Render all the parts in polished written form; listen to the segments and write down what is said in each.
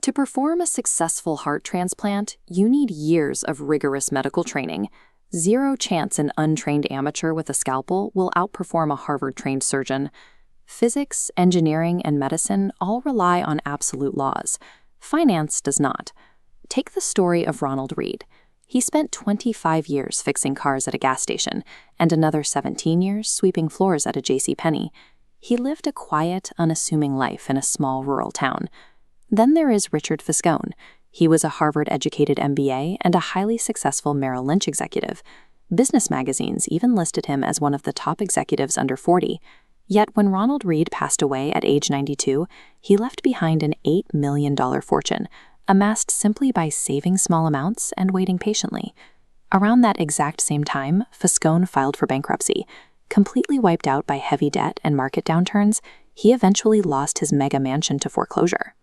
To perform a successful heart transplant, you need years of rigorous medical training. Zero chance an untrained amateur with a scalpel will outperform a Harvard-trained surgeon. Physics, engineering, and medicine all rely on absolute laws. Finance does not. Take the story of Ronald Reed. He spent 25 years fixing cars at a gas station and another 17 years sweeping floors at a JCPenney. He lived a quiet, unassuming life in a small rural town. Then there is Richard Fiscone. He was a Harvard-educated MBA and a highly successful Merrill Lynch executive. Business magazines even listed him as one of the top executives under 40. Yet when Ronald Reed passed away at age 92, he left behind an $8 million fortune, amassed simply by saving small amounts and waiting patiently. Around that exact same time, Fiscone filed for bankruptcy. Completely wiped out by heavy debt and market downturns, he eventually lost his mega mansion to foreclosure.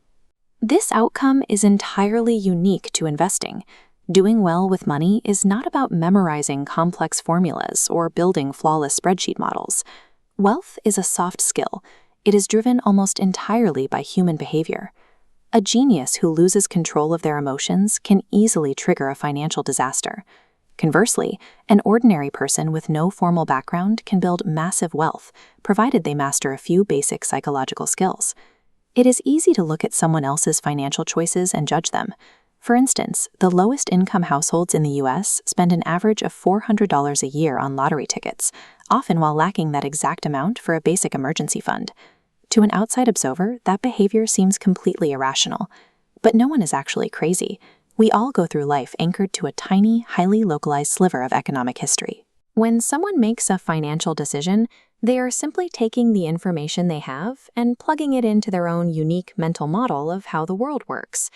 This outcome is entirely unique to investing. Doing well with money is not about memorizing complex formulas or building flawless spreadsheet models. Wealth is a soft skill. It is driven almost entirely by human behavior. A genius who loses control of their emotions can easily trigger a financial disaster. Conversely, an ordinary person with no formal background can build massive wealth, provided they master a few basic psychological skills. It is easy to look at someone else's financial choices and judge them. For instance, the lowest income households in the US spend an average of $400 a year on lottery tickets, often while lacking that exact amount for a basic emergency fund. To an outside observer, that behavior seems completely irrational. But no one is actually crazy. We all go through life anchored to a tiny, highly localized sliver of economic history. When someone makes a financial decision, they are simply taking the information they have and plugging it into their own unique mental model of how the world works.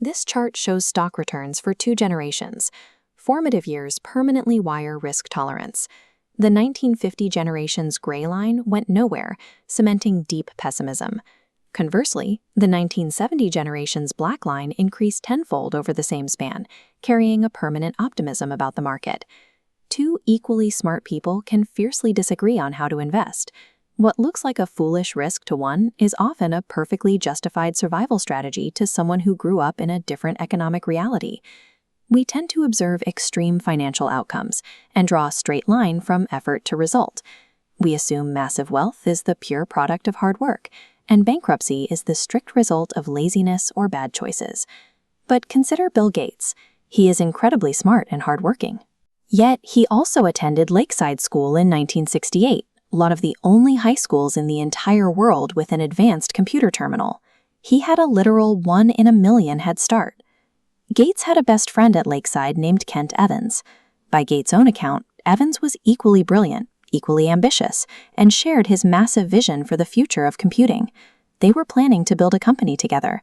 This chart shows stock returns for 2 generations. Formative years permanently wire risk tolerance. The 1950 generation's gray line went nowhere, cementing deep pessimism. Conversely, the 1970 generation's black line increased tenfold over the same span, carrying a permanent optimism about the market. 2 equally smart people can fiercely disagree on how to invest. What looks like a foolish risk to one is often a perfectly justified survival strategy to someone who grew up in a different economic reality. We tend to observe extreme financial outcomes and draw a straight line from effort to result. We assume massive wealth is the pure product of hard work, and bankruptcy is the strict result of laziness or bad choices. But consider Bill Gates. He is incredibly smart and hardworking. Yet he also attended Lakeside School in 1968, one of the only high schools in the entire world with an advanced computer terminal. He had a literal 1 in a million head start. Gates had a best friend at Lakeside named Kent Evans. By Gates' own account, Evans was equally brilliant, equally ambitious, and shared his massive vision for the future of computing. They were planning to build a company together.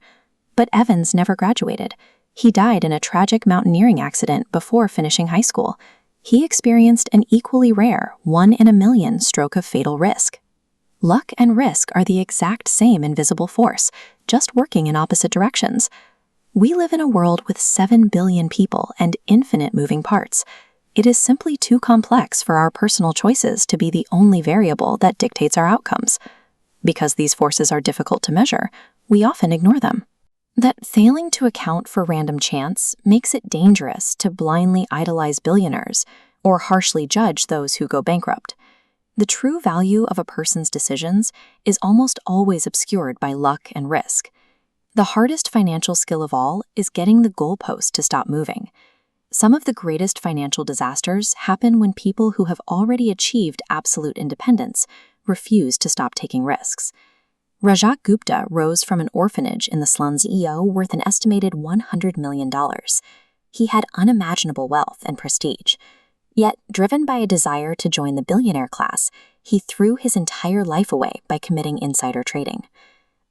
But Evans never graduated. He died in a tragic mountaineering accident before finishing high school. He experienced an equally rare 1 in a million stroke of fatal risk. Luck and risk are the exact same invisible force, just working in opposite directions. We live in a world with 7 billion people and infinite moving parts. It is simply too complex for our personal choices to be the only variable that dictates our outcomes. Because these forces are difficult to measure, we often ignore them. That failing to account for random chance makes it dangerous to blindly idolize billionaires or harshly judge those who go bankrupt. The true value of a person's decisions is almost always obscured by luck and risk. The hardest financial skill of all is getting the goalpost to stop moving. Some of the greatest financial disasters happen when people who have already achieved absolute independence refuse to stop taking risks. Rajat Gupta rose from an orphanage in the slums EO worth an estimated $100 million. He had unimaginable wealth and prestige. Yet, driven by a desire to join the billionaire class, he threw his entire life away by committing insider trading.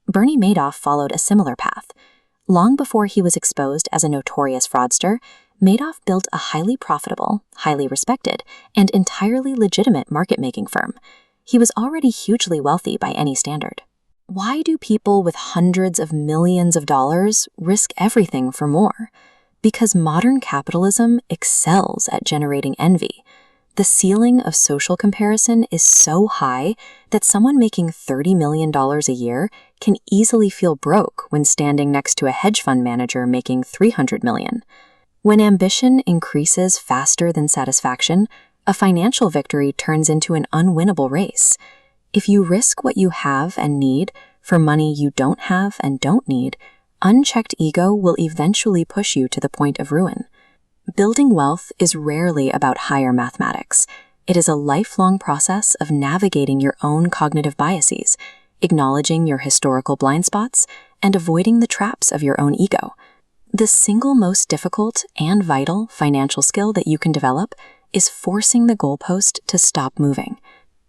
Bernie Madoff followed a similar path. Long before he was exposed as a notorious fraudster, Madoff built a highly profitable, highly respected, and entirely legitimate market-making firm. He was already hugely wealthy by any standard. Why do people with hundreds of millions of dollars risk everything for more? Because modern capitalism excels at generating envy. The ceiling of social comparison is so high that someone making $30 million a year can easily feel broke when standing next to a hedge fund manager making $300 million. When ambition increases faster than satisfaction, a financial victory turns into an unwinnable race. If you risk what you have and need for money you don't have and don't need, unchecked ego will eventually push you to the point of ruin. Building wealth is rarely about higher mathematics. It is a lifelong process of navigating your own cognitive biases, acknowledging your historical blind spots, and avoiding the traps of your own ego. The single most difficult and vital financial skill that you can develop is forcing the goalpost to stop moving.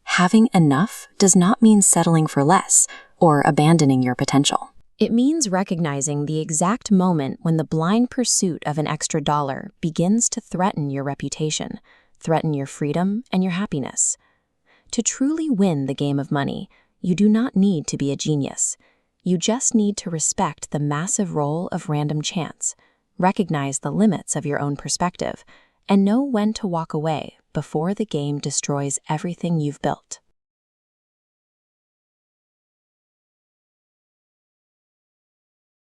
Having enough does not mean settling for less or abandoning your potential. It means recognizing the exact moment when the blind pursuit of an extra dollar begins to threaten your reputation, threaten your freedom and your happiness. To truly win the game of money, you do not need to be a genius. You just need to respect the massive role of random chance, recognize the limits of your own perspective, and know when to walk away before the game destroys everything you've built.